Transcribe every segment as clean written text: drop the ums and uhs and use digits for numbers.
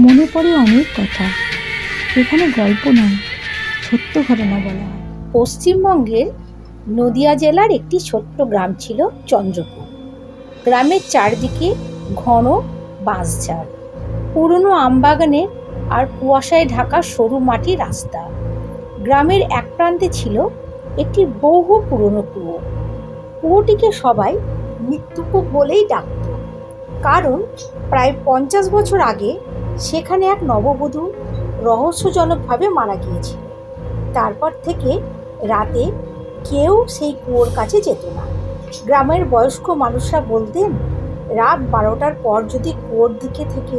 মনে পড়ে অনেক কথা, এখানে গল্প নয়, সত্য ঘটনা বলা হয়। পশ্চিমবঙ্গের নদিয়া জেলার একটি ছোট্ট গ্রাম ছিল চন্দ্রপুর। গ্রামের চারদিকে ঘন বাঁশঝাড়, পুরনো আমবাগানের আর কুয়াশায় ঢাকা সরু মাটির রাস্তা। গ্রামের এক প্রান্তে ছিল একটি বহু পুরনো কুয়ো। কুয়োটিকে সবাই মৃত্যুকূপ বলেই ডাকত, কারণ প্রায় 50 বছর আগে সেখানে এক নববধূ রহস্যজনকভাবে মারা গিয়েছিল। তারপর থেকে রাতে কেউ সেই কুয়োর কাছে যেত না। গ্রামের বয়স্ক মানুষরা বলতেন, রাত 12টার পর যদি কুয়োর দিকে থেকে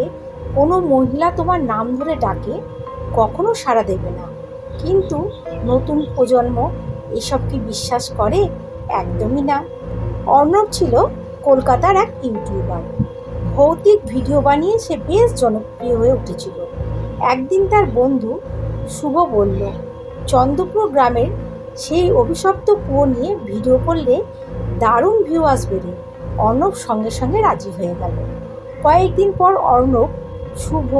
কোনো মহিলা তোমার নাম ধরে ডাকে, কখনো সাড়া দেবে না। কিন্তু নতুন প্রজন্ম এসব কি বিশ্বাস করে? একদমই না। অর্ণব ছিল কলকাতার এক ইউটিউবার। ভৌতিক ভিডিও বানিয়ে সে বেশ জনপ্রিয় হয়ে উঠেছিল। একদিন তার বন্ধু শুভ বলল, চন্দ্রপুর গ্রামের সেই অভিশপ্ত কুয়ো নিয়ে ভিডিও করলে দারুণ ভিউ আসবে রে। অর্ণব সঙ্গে সঙ্গে রাজি হয়ে গেল। কয়েকদিন পর অর্ণব, শুভ,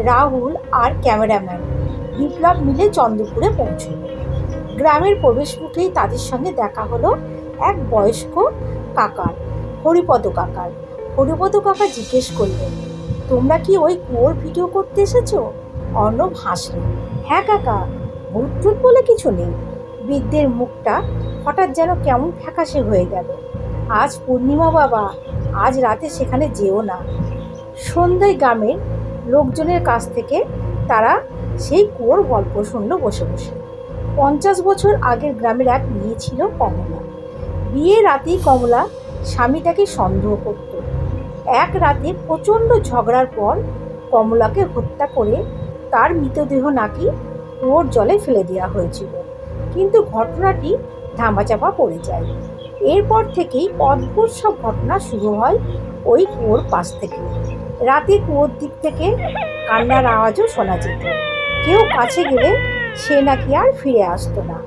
রাহুল আর ক্যামেরাম্যান বিপ্লব মিলে চন্দ্রপুরে পৌঁছল। গ্রামের প্রবেশ মুখেই তাদের সঙ্গে দেখা হলো এক বয়স্ক কাকার, হরিপদ কাকার। হরিপদ কাকা জিজ্ঞেস করলেন, তোমরা কি ওই কুয়োর ভিডিও করতে এসেছো? অর্ণব হাসলেন, হ্যাঁ কাকা, ভূত টুত বলে কিছু নেই। বৃদ্ধের মুখটা হঠাৎ যেন কেমন ফ্যাকাশে হয়ে গেল। আজ পূর্ণিমা বাবা, আজ রাতে সেখানে যেও না। সন্ধ্যায় গ্রামের লোকজনের কাছ থেকে তারা সেই কুয়োর গল্প শুনল বসে বসে। 50 বছর আগের গ্রামের এক মেয়ে ছিল কমলা। বিয়ের রাতেই কমলা স্বামীটাকে সন্দেহ করত। এক রাতে প্রচণ্ড ঝগড়ার পর কমলাকে হত্যা করে তার মৃতদেহ নাকি কুয়োর জলে ফেলে দেওয়া হয়েছিল। কিন্তু ঘটনাটি ধামাচাপা পড়ে যায়। এরপর থেকেই অদ্ভুত সব ঘটনা শুরু হয় ওই কুয়োর পাশ থেকে। রাতে কুয়োর দিক থেকে কান্নার আওয়াজও শোনা যেত। কেউ কাছে গেলে সে নাকি আর ফিরে আসতো না।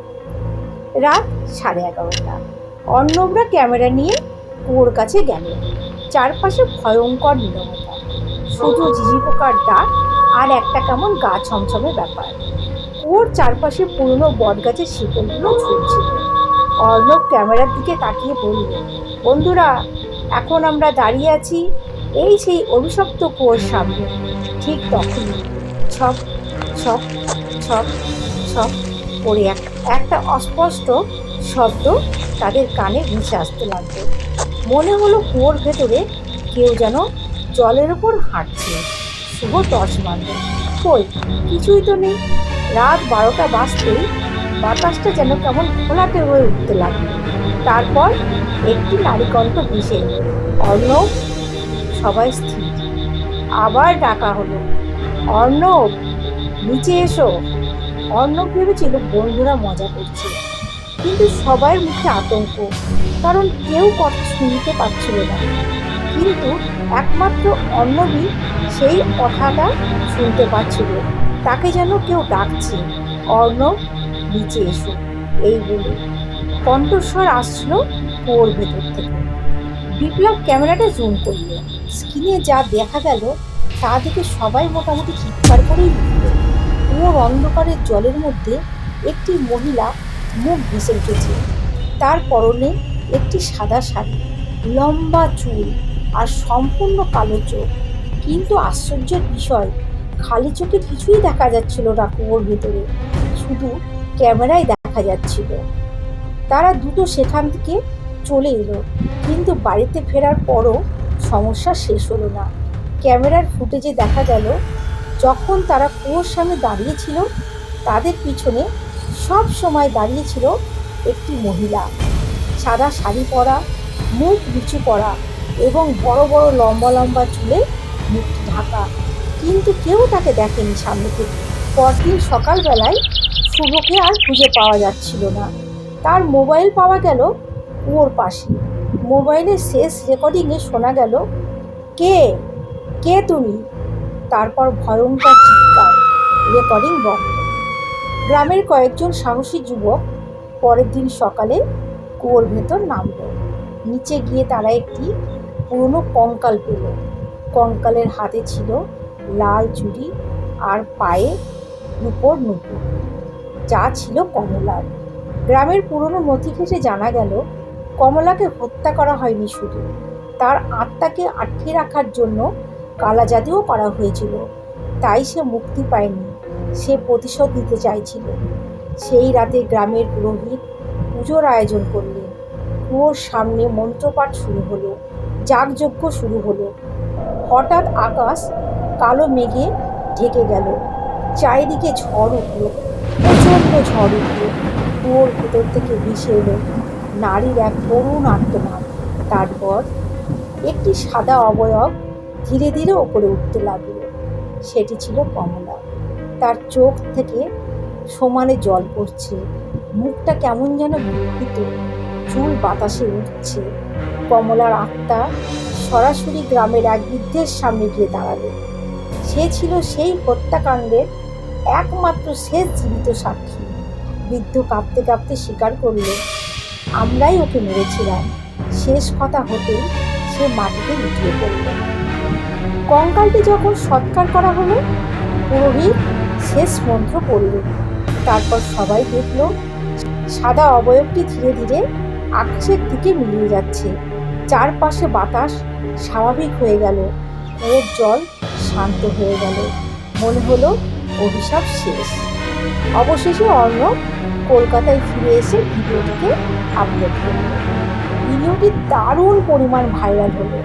রাত 11:30। অর্ণবরা ক্যামেরা নিয়ে কুয়োর কাছে গেল। চারপাশে ভয়ঙ্কর নীরবতা, শুধু ঝিঝি পোকার ডাক আর একটা কেমন গা ছমছমে ব্যাপার। কুয়োর চারপাশে পুরনো বটগাছের শিকড়গুলো ঝুলছিল। অর্ণব ক্যামেরার দিকে তাকিয়ে বলল, বন্ধুরা, এখন আমরা দাঁড়িয়ে আছি এই সেই অভিশপ্ত কুয়োর সামনে। ঠিক তখনই ছপ ছপ ছপ ছপ করে একটা অস্পষ্ট শব্দ তাদের কানে ভেসে আসতে লাগলো। মনে হলো কুয়োর ভেতরে কেউ যেন জলের উপর হাঁটছে। শুভ টর্চ মারল, কই কিছুই তো নেই। রাত 12টা বাজতেই বাতাসটা যেন কেমন ঘোলাটে হয়ে উঠতে লাগলো। তারপর একটি নারী কণ্ঠ ভেসে এলো, অর্ণব। সবাই স্থির। আবার ডাকা হলো, অর্ণব, নিচে এসো। অর্ণব ভেবেছিল বন্ধুরা মজা করছে, কিন্তু সবার মুখে আতঙ্ক, কারণ কেউ কথা শুনতে পাচ্ছিল না। কিন্তু একমাত্র অর্ণবই সেই কথাটা শুনতে পাচ্ছিল। তাকে যেন কেউ ডাকছে, অর্ণব, নিচে এসো, এই বলে কণ্ঠস্বর আসছিল কুয়োর ভেতর থেকে। বিপ্লব ক্যামেরাটা জুম করল। স্ক্রিনে যা দেখা গেল তা দেখে সবাই মোটামুটি চিৎকার করেই উঠল। কুয়োর অন্ধকারের জলের মধ্যে একটি মহিলা মুখ ভেসে উঠেছে। তার পরনে একটি সাদা শাড়ি, লম্বা চুল আর সম্পূর্ণ কালো চোখ। কিন্তু আশ্চর্যের বিষয়, খালি চোখে কিছুই দেখা যাচ্ছিল না কুয়োর ভেতরে, শুধু ক্যামেরায় দেখা যাচ্ছিল। তারা দ্রুত সেখান থেকে চলে এলো, কিন্তু বাড়িতে ফেরার পরও সমস্যা শেষ হলো না। ক্যামেরার ফুটেজে দেখা গেল, যখন তারা কুয়োর সামনে দাঁড়িয়েছিল, তাদের পিছনে সব সময় দাঁড়িয়েছিল একটি মহিলা, সাদা শাড়ি পরা, মুখ নিচু করা এবং বড় বড় লম্বা লম্বা চুলে মুখ ঢাকা। কিন্তু কেউ তাকে দেখেনি সামনে থেকে। পরদিন সকালবেলায় শুভকে আর খুঁজে পাওয়া যাচ্ছিল না। তার মোবাইল পাওয়া গেল কুয়োর পাশে। মোবাইলের শেষ রেকর্ডিংয়ে শোনা গেল, কে কে তুমি? তারপর ভয়ঙ্কর চিৎকার। রেকর্ডিং বন্ধ। গ্রামের কয়েকজন সাহসী যুবক পরের দিন সকালে কুয়োর ভেতর নামল। নিচে গিয়ে তারা একটি পুরনো কঙ্কাল পেল। কঙ্কালের হাতে ছিল লাল চুড়ি আর পায়ে নুপুর নুপুর, যা ছিল কমলার। গ্রামের পুরনো নথি ঘেঁটে জানা গেল কমলাকে হত্যা করা হয়নি, শুধু তার আত্মাকে আটকে রাখার জন্য কালা জাদুও করা হয়েছিল। তাই সে মুক্তি পায়নি, সে প্রতিশোধ নিতে চাইছিল। সেই রাতে গ্রামের পুরোহিত পুজোর আয়োজন করলেন। কুয়োর সামনে মন্ত্রপাঠ শুরু হলো, যাগযজ্ঞ শুরু হলো। হঠাৎ আকাশ কালো মেঘে ঢেকে গেল, চারিদিকে ঝড় উঠল, প্রচণ্ড ঝড় উঠল। কুয়োর ভেতর থেকে ভেসে এলো নারীর এক করুণ আর্তনাদ। তারপর একটি সাদা অবয়ব ধীরে ধীরে ওপরে উঠতে লাগলো। সেটি ছিল কমলা। তার চোখ থেকে সমানে জল পড়ছে, মুখটা কেমন যেন বিকৃত, চুল বাতাসে উঠছে। কমলার আত্মা সরাসরি গ্রামের এক বৃদ্ধের সামনে গিয়ে দাঁড়ালো। সে ছিল সেই হত্যাকাণ্ডের একমাত্র শেষ জীবিত সাক্ষী। বৃদ্ধ কাঁপতে কাঁপতে স্বীকার করল, আমরাই ওকে মেরেছিলাম। শেষ কথা হতেই সে মাটিতে লুটিয়ে পড়ল। কঙ্কালটি যখন সৎকার করা হলো, পুরোহিত শেষ মন্ত্র পড়লেন। তারপর সবাই দেখল সাদা অবয়বটি ধীরে ধীরে আকাশের দিকে মিলিয়ে যাচ্ছে। চারপাশে বাতাস স্বাভাবিক হয়ে গেল, কুয়োর জল শান্ত হয়ে গেল। মনে হলো অভিশাপ শেষ। অবশেষে অর্ণব কলকাতায় ফিরে এসে ভিডিওটিকে আপলোড করল। ভিডিওটি দারুণ পরিমাণ ভাইরাল হলো,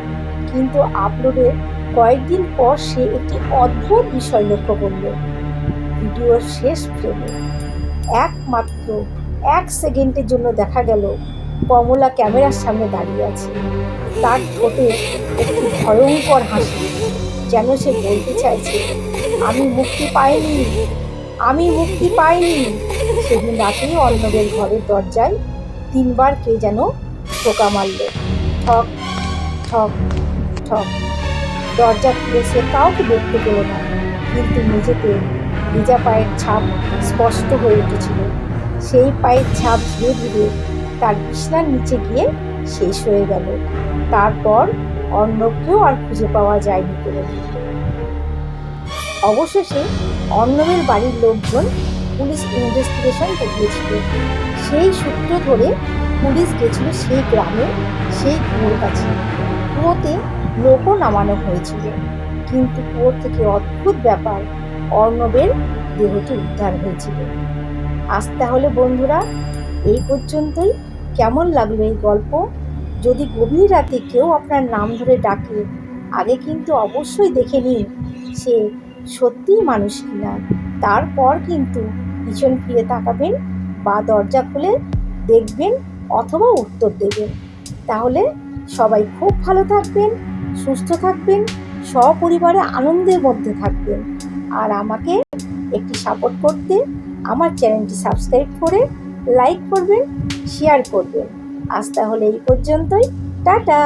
কিন্তু আপলোডের কয়েকদিন পর সে একটি অদ্ভুত বিষয় লক্ষ্য করল। ভিডিওর শেষ ফ্রেমে একমাত্র 1 সেকেন্ডের জন্য দেখা গেল কমলা ক্যামেরার সামনে দাঁড়িয়ে আছে। তার ঠোঁটে একটি ভয়ঙ্কর হাসি, যেন সে বলতে চাইছে, আমি মুক্তি পাইনি, আমি মুক্তি পাইনি। সেদিন রাতেই অর্ণবের ঘরের দরজায় 3 বার কে যেন ঠোকা মারল, ঠক ঠক ঠক। দরজা খুলে সে কাউকে দেখতে পেল না, কিন্তু মেঝেতে ভিজা পায়ের ছাপ স্পষ্ট হয়ে উঠেছিল। সেই পায়ের ছাপ ধীরে ধীরে তার বিছানার নিচে গিয়ে শেষ হয়ে গেল। তারপর অর্ণবকেও আর খুঁজে পাওয়া যায়নি কোনোদিন। অবশেষে অর্ণবের বাড়ির লোকজন পুলিশ ইনভেস্টিগেশন করিয়েছিল। সেই সূত্র ধরে পুলিশ গেছিল সেই গ্রামে, সেই কুয়োর কাছে। কুয়োতে লোকও নামানো হয়েছিল, কিন্তু কুয়োর থেকে অদ্ভুত ব্যাপার, অর্ণবের দেহটি উদ্ধার হয়েছিল। আজ তাহলে বন্ধুরা এই পর্যন্তই। কেমন লাগলো এই গল্প? যদি গভীর রাতে কেউ আপনার নাম ধরে ডাকে, আগে কিন্তু অবশ্যই দেখে নিন সে সত্যিই মানুষ কিনা। তারপর কিন্তু পিছন ফিরে তাকাবেন বা দরজা খুলে দেখবেন অথবা উত্তর দেবেন। তাহলে সবাই খুব ভালো থাকবেন, সুস্থ থাকবেন, সপরিবারে আনন্দের মধ্যে থাকবেন। আর আমাকে একটি সাপোর্ট করতে আমার চ্যানেলটি সাবস্ক্রাইব করে লাইক করবেন, শেয়ার করবেন। আজ তাহলে এই পর্যন্তই, টাটা।